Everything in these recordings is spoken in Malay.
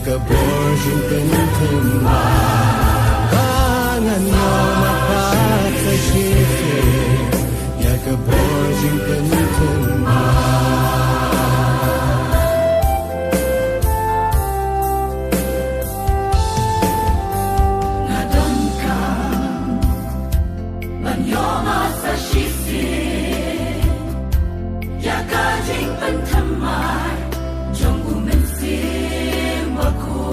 Keborjin kentemma Bangan yo mapat sa shifi Ya keborjin kentemma Nadongkang Banyoma sa shifi Ya kajing pentemai Jong umensim waku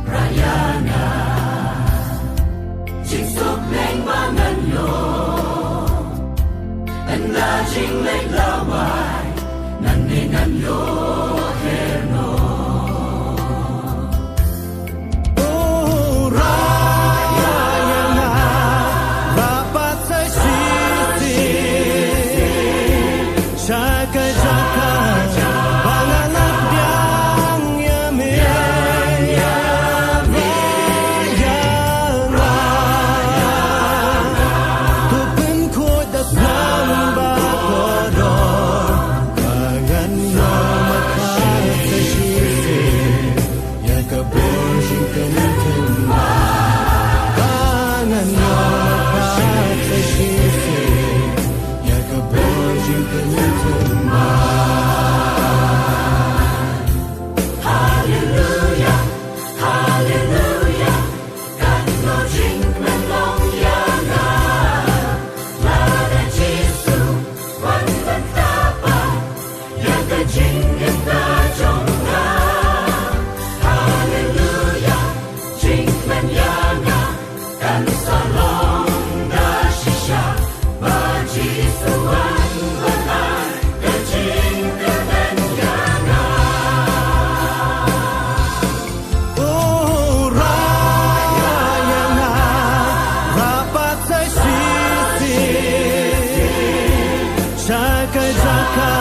Rayana Jing sup leng bangan yo Anda jing leng lawai Nan dengan yo herno Oh Rayana Rapat sa shifi Shaka-jaka Banganak biang yamin Rayana Tupen ko das ng bakodor Bangan yo mapat sa shifi Ya keborjin kentemma Bangan yo mapat sa shifi Ya keborjin kentemma Hallelujah, hallelujah Kan lo jing menong yana Lada Jesu wan bentapa Yang ke jing kita jongga Hallelujah Jing menyana Kan salong da shisha Baji suan benar Ke jing kemenyana Oh Rayana Rapat sa shifi Shaka-jaka